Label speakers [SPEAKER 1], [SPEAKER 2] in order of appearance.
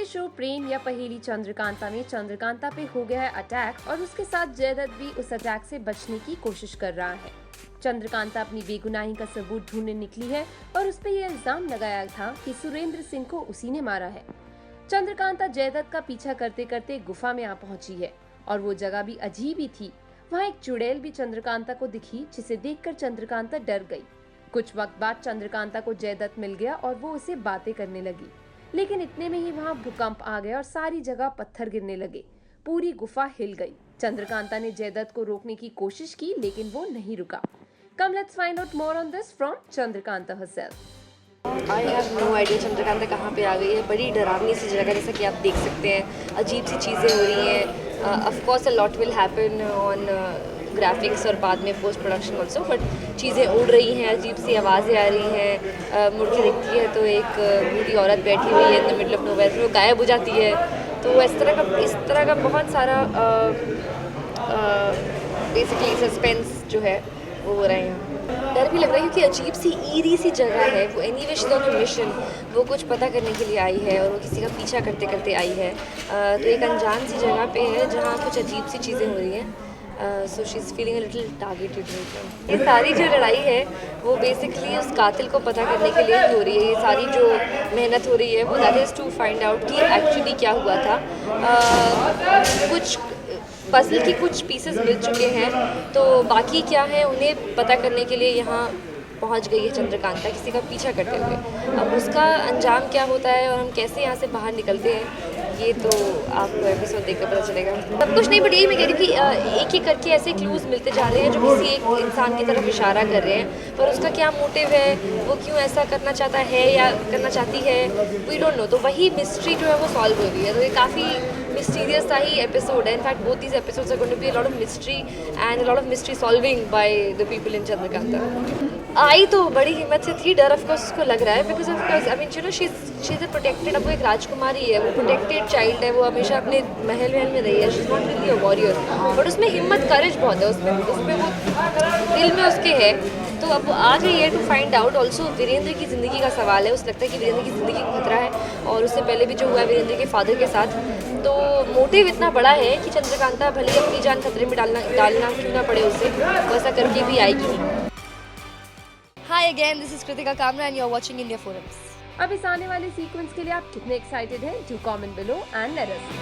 [SPEAKER 1] Show प्रेम या पहेली चंद्रकांता में चंद्रकांता पे हो गया है अटैक और उसके साथ जयदत्त भी उस अटैक से बचने की कोशिश कर रहा है। चंद्रकांता अपनी बेगुनाही का सबूत ढूंढने निकली है और उस पर यह इल्जाम लगाया था कि सुरेंद्र सिंह को उसी ने मारा है। चंद्रकांता जयदत्त का पीछा करते करते गुफा में आ पहुंची है और वो जगह भी अजीब ही थी। वहाँ एक चुड़ैल भी चंद्रकांता को दिखी, जिसे देखकर चंद्रकांता डर गई। कुछ वक्त बाद चंद्रकांता को जयदत्त मिल गया और वो उसे बातें करने लगी, लेकिन इतने में ही वहाँ भूकंप आ गया और सारी जगह पत्थर गिरने लगे। पूरी गुफा हिल गई। चंद्रकांता ने जयदत्त को रोकने की कोशिश की, लेकिन वो नहीं रुका। Come let's find out more on this from Chandrakanta herself.
[SPEAKER 2] I have no idea Chandrakanta कहाँ पे आ गई है। बड़ी डरावनी सी जगह, जैसा कि आप देख सकते हैं। अजीब सी चीज़ें हो रही हैं। Of course a lot will happen on graphics और बाद में पोस्ट प्रोडक्शन ऑल्सो, बट चीज़ें उड़ रही हैं, अजीब सी आवाज़ें आ रही हैं। मुड़ के देखती है तो एक बूढ़ी औरत बैठी हुई है in the middle of nowhere, फिर वो गायब हो जाती है। तो इस तरह का बहुत सारा बेसिकली सस्पेंस जो है वो हो रहा है यहाँ। डर भी लग रहा है क्योंकि अजीब सी ईरी सी जगह है। वो anyway she is on a mission, वो कुछ पता करने के लिए आई है और वो किसी का पीछा करते करते आई है। तो एक अनजान सी जगह पे है जहाँ कुछ अजीब सी चीज़ें हो रही हैं। So she is feeling a little targeted. ये सारी जो लड़ाई है वो बेसिकली उस कातिल को पता करने के लिए हो रही है। ये सारी जो मेहनत हो रही है वो that is to find out कि एक्चुअली क्या हुआ था। कुछ पजल की कुछ पीसेस मिल चुके हैं, तो बाकी क्या है उन्हें पता करने के लिए यहाँ पहुँच गई है चंद्रकांता किसी का पीछा करते हुए। अब उसका अंजाम क्या होता है और हम कैसे यहाँ से बाहर निकलते हैं, ये तो आपको एपिसोड देखकर पता चलेगा। सब कुछ नहीं, बट यही मैं कह रही थी एक एक करके ऐसे क्लूज़ मिलते जा रहे हैं जो किसी एक इंसान की तरफ इशारा कर रहे हैं, पर उसका क्या मोटिव है, वो क्यों ऐसा करना चाहता है या करना चाहती है, वी डोंट नो। तो वही मिस्ट्री जो है वो सॉल्व हो रही है। तो ये काफ़ी मिस्टीरियस सा ही एपिसोड है। In fact both these episodes are going to be a lot of mystery and a lot of mystery solving by the people in Chandrakanta. आई तो बड़ी हिम्मत से थी, डर ऑफ कोर्स उसको लग रहा है, because of course I mean you know she is a protected, अब वो एक राजकुमारी है, वो प्रोटेक्टेड चाइल्ड है, वो हमेशा अपने महल में रही है। She is not really a warrior, but उसमें हिम्मत, करेज बहुत है उसमें वो दिल में उसके है। तो अब वो आ गई है to find out. Also Virendra की ज़िंदगी का सवाल है। उसे लगता है कि वीरेंद्र की ज़िंदगी को खतरा है, और उससे पहले भी जो हुआ है वीरेंद्र के फादर के साथ। तो मोटिव इतना बड़ा है कि चंद्रकांता भले ही अपनी जान खतरे में डालना क्यों ना पड़े उसे, वैसा करके भी आएगी। Hi again, this is Kritika Kamra and you're watching India Forums.
[SPEAKER 1] अब इस आने वाले सीक्वेंस के लिए आप कितने एक्साइटेड हैं? Do comment below and let us know.